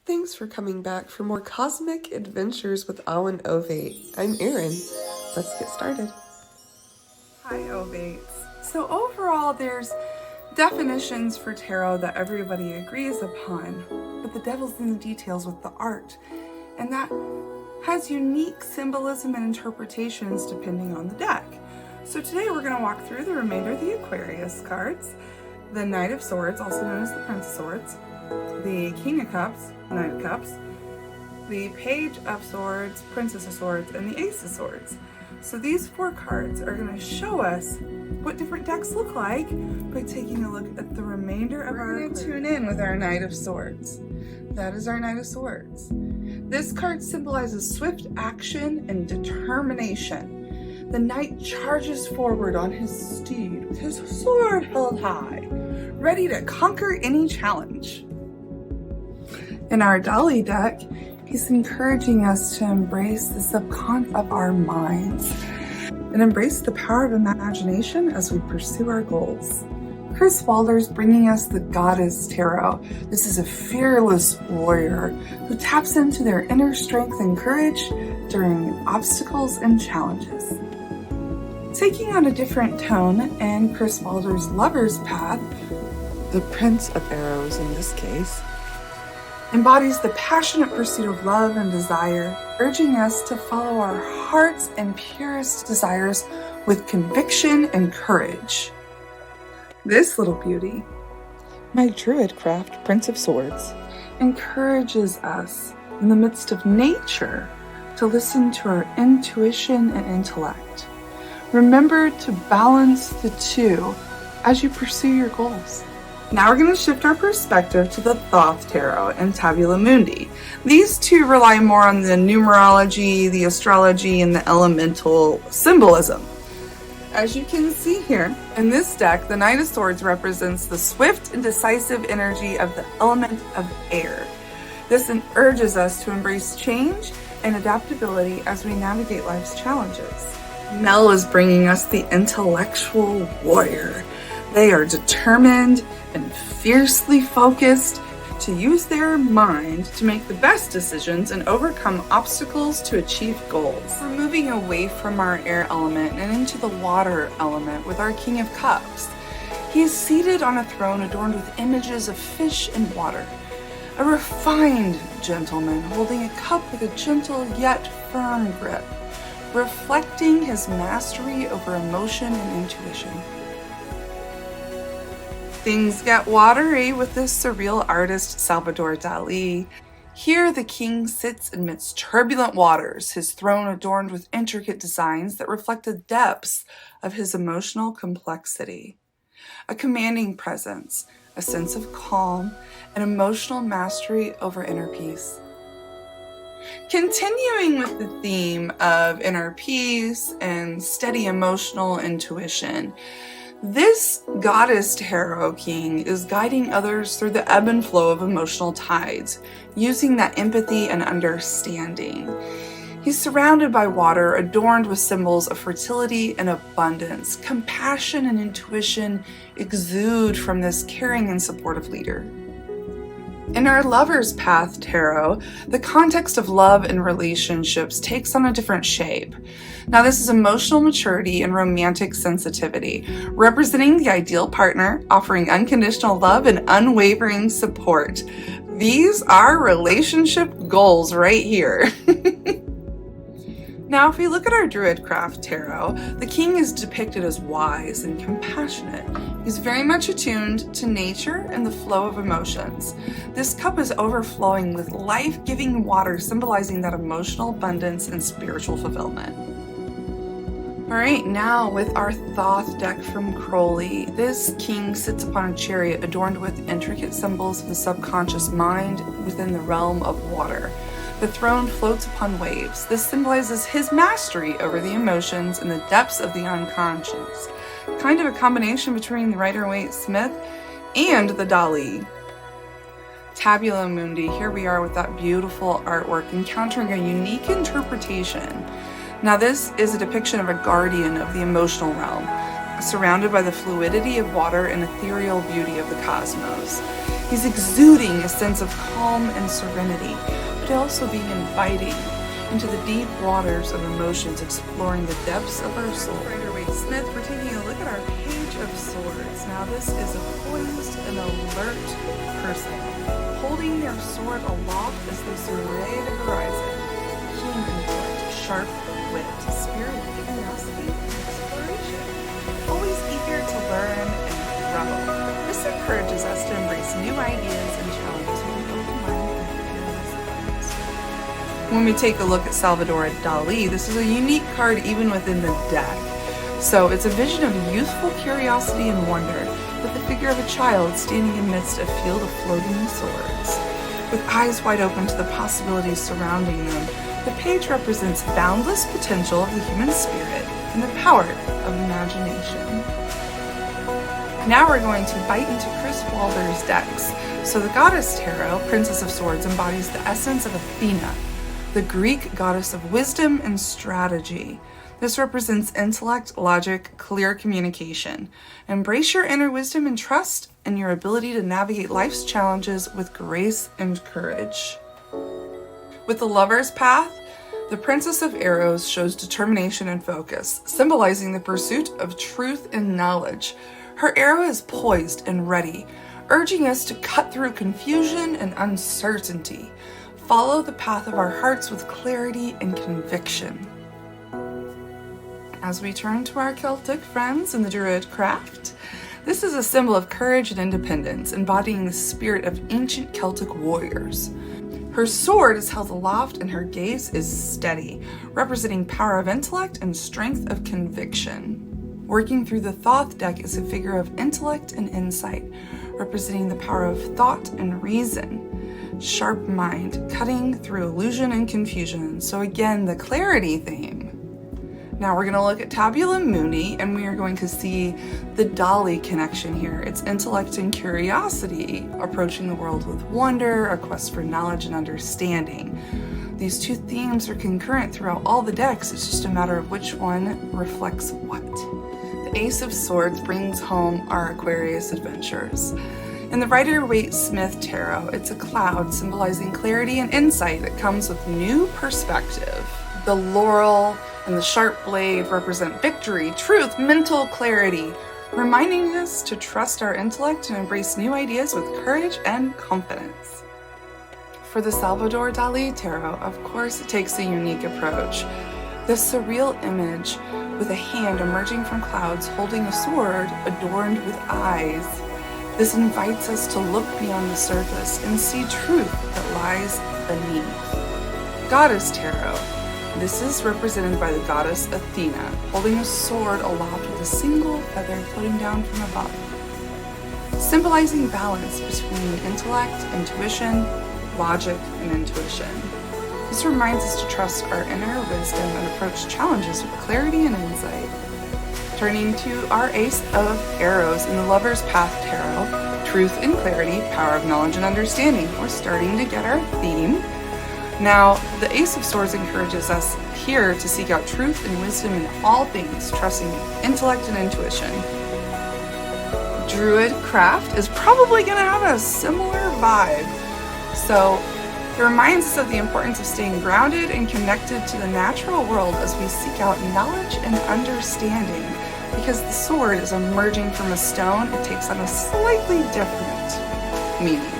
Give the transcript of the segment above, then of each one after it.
Thanks for coming back for more cosmic adventures with Alan Ovate. I'm Erin. Let's get started. Hi, Ovates. So overall, there's definitions for tarot that everybody agrees upon, but the devil's in the details with the art. And that has unique symbolism and interpretations depending on the deck. So today we're going to walk through the remainder of the Aquarius cards, the Knight of Swords, also known as the Prince of Swords, the King of Cups, Knight of Cups, the Page of Swords, Princess of Swords, and the Ace of Swords. So these 4 cards are going to show us what different decks look like by taking a look at the remainder of our Aquarius. We're going to tune in with our Knight of Swords. That is our Knight of Swords. This card symbolizes swift action and determination. The knight charges forward on his steed with his sword held high, ready to conquer any challenge. In our Dolly deck, he's encouraging us to embrace the subconscious of our minds and embrace the power of imagination as we pursue our goals. Chris Walder's bringing us the Goddess Tarot. This is a fearless warrior who taps into their inner strength and courage during obstacles and challenges. Taking on a different tone in Chris Walder's Lover's Path, the Prince of Arrows in this case, embodies the passionate pursuit of love and desire, urging us to follow our hearts and purest desires with conviction and courage. This little beauty, my Druidcraft Prince of Swords, encourages us in the midst of nature to listen to our intuition and intellect. Remember to balance the two as you pursue your goals. Now we're going to shift our perspective to the Thoth Tarot and Tabula Mundi. These two rely more on the numerology, the astrology, and the elemental symbolism. As you can see here, in this deck, the Knight of Swords represents the swift and decisive energy of the element of air. This urges us to embrace change and adaptability as we navigate life's challenges. Mel is bringing us the intellectual warrior. They are determined and fiercely focused to use their mind to make the best decisions and overcome obstacles to achieve goals. We're moving away from our air element and into the water element with our King of Cups. He is seated on a throne adorned with images of fish and water. A refined gentleman holding a cup with a gentle yet firm grip, reflecting his mastery over emotion and intuition. Things get watery with this surreal artist Salvador Dali. Here the king sits amidst turbulent waters, his throne adorned with intricate designs that reflect the depths of his emotional complexity. A commanding presence, a sense of calm, and emotional mastery over inner peace. Continuing with the theme of inner peace and steady emotional intuition, this Goddess Tarot King is guiding others through the ebb and flow of emotional tides, using that empathy and understanding. He's surrounded by water, adorned with symbols of fertility and abundance. Compassion and intuition exude from this caring and supportive leader. In our Lover's Path Tarot, the context of love and relationships takes on a different shape. Now, this is emotional maturity and romantic sensitivity, representing the ideal partner, offering unconditional love and unwavering support. These are relationship goals right here. Now, if we look at our Druidcraft Tarot, the king is depicted as wise and compassionate. He's very much attuned to nature and the flow of emotions. This cup is overflowing with life-giving water, symbolizing that emotional abundance and spiritual fulfillment. All right, now with our Thoth deck from Crowley, this king sits upon a chariot adorned with intricate symbols of the subconscious mind within the realm of water. The throne floats upon waves. This symbolizes his mastery over the emotions and the depths of the unconscious. Kind of a combination between the Rider-Waite Smith and the Dali. Tabula Mundi, here we are with that beautiful artwork, encountering a unique interpretation. Now this is a depiction of a guardian of the emotional realm, surrounded by the fluidity of water and ethereal beauty of the cosmos. He's exuding a sense of calm and serenity, but also being inviting into the deep waters of emotions, exploring the depths of our soul. Rider-Waite-Smith, we're taking a look at our Page of Swords. Now this is a poised and alert person, holding their sword aloft as they survey the horizon. Keen intellect, sharp wit, spirit, curiosity, and exploration. Always eager to learn and grow. This encourages us to embrace new ideas and challenges with an open mind and fearless heart. When we take a look at Salvador Dali, this is a unique card even within the deck. So it's a vision of youthful curiosity and wonder, with the figure of a child standing amidst a field of floating swords. With eyes wide open to the possibilities surrounding them, the page represents boundless potential of the human spirit and the power of imagination. Now we're going to bite into Chris Walder's decks. So the Goddess Tarot, Princess of Swords, embodies the essence of Athena, the Greek goddess of wisdom and strategy. This represents intellect, logic, clear communication. Embrace your inner wisdom and trust in your ability to navigate life's challenges with grace and courage. With the Lover's Path, the Princess of Arrows shows determination and focus, symbolizing the pursuit of truth and knowledge. Her arrow is poised and ready, urging us to cut through confusion and uncertainty. Follow the path of our hearts with clarity and conviction. As we turn to our Celtic friends in the Druid craft, this is a symbol of courage and independence, embodying the spirit of ancient Celtic warriors. Her sword is held aloft and her gaze is steady, representing power of intellect and strength of conviction. Working through the Thoth deck is a figure of intellect and insight, representing the power of thought and reason. Sharp mind, cutting through illusion and confusion. So again, the clarity theme. Now we're going to look at Tabula Mundi, and we are going to see the Dali connection here. It's intellect and curiosity, approaching the world with wonder, a quest for knowledge and understanding. These two themes are concurrent throughout all the decks. It's just a matter of which one reflects what. The Ace of Swords brings home our Aquarius adventures. In the Rider-Waite-Smith Tarot, it's a cloud symbolizing clarity and insight that comes with new perspective. The laurel and the sharp blade represent victory, truth, mental clarity, reminding us to trust our intellect and embrace new ideas with courage and confidence. For the Salvador Dali Tarot, of course, it takes a unique approach. The surreal image with a hand emerging from clouds holding a sword adorned with eyes. This invites us to look beyond the surface and see truth that lies beneath. Goddess Tarot. This is represented by the goddess Athena, holding a sword aloft with a single feather floating down from above, symbolizing balance between intellect, intuition, logic, and intuition. This reminds us to trust our inner wisdom and approach challenges with clarity and insight. Turning to our Ace of Arrows in the Lover's Path Tarot, truth and clarity, power of knowledge and understanding. We're starting to get our theme. Now, the Ace of Swords encourages us here to seek out truth and wisdom in all things, trusting intellect and intuition. Druid craft is probably going to have a similar vibe. So, it reminds us of the importance of staying grounded and connected to the natural world as we seek out knowledge and understanding. Because the sword is emerging from a stone, it takes on a slightly different meaning.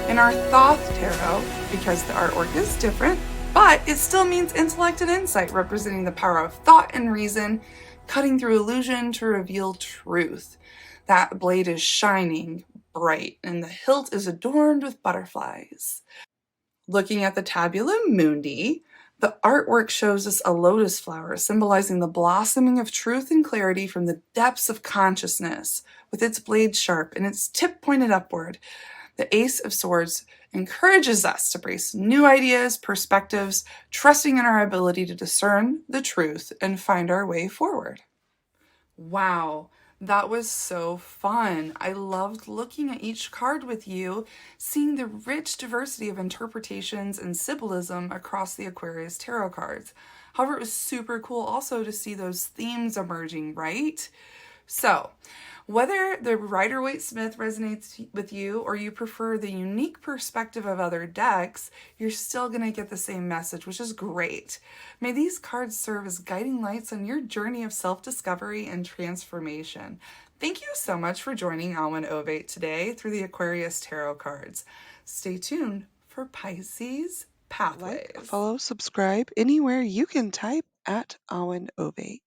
In our Thoth Tarot, because the artwork is different, but it still means intellect and insight, representing the power of thought and reason, cutting through illusion to reveal truth. That blade is shining bright, and the hilt is adorned with butterflies. Looking at the Tabula Mundi, the artwork shows us a lotus flower, symbolizing the blossoming of truth and clarity from the depths of consciousness, with its blade sharp and its tip pointed upward. The Ace of Swords encourages us to embrace new ideas, perspectives, trusting in our ability to discern the truth and find our way forward. Wow, that was so fun. I loved looking at each card with you, seeing the rich diversity of interpretations and symbolism across the Aquarius tarot cards. However, it was super cool also to see those themes emerging, right? So, Whether the Rider-Waite-Smith resonates with you or you prefer the unique perspective of other decks, you're still going to get the same message, which is great. May these cards serve as guiding lights on your journey of self-discovery and transformation. Thank you so much for joining Alwyn Ovate today through the Aquarius Tarot cards. Stay tuned for Pisces Pathways. Like, follow, subscribe anywhere you can type at Alwyn Ovate.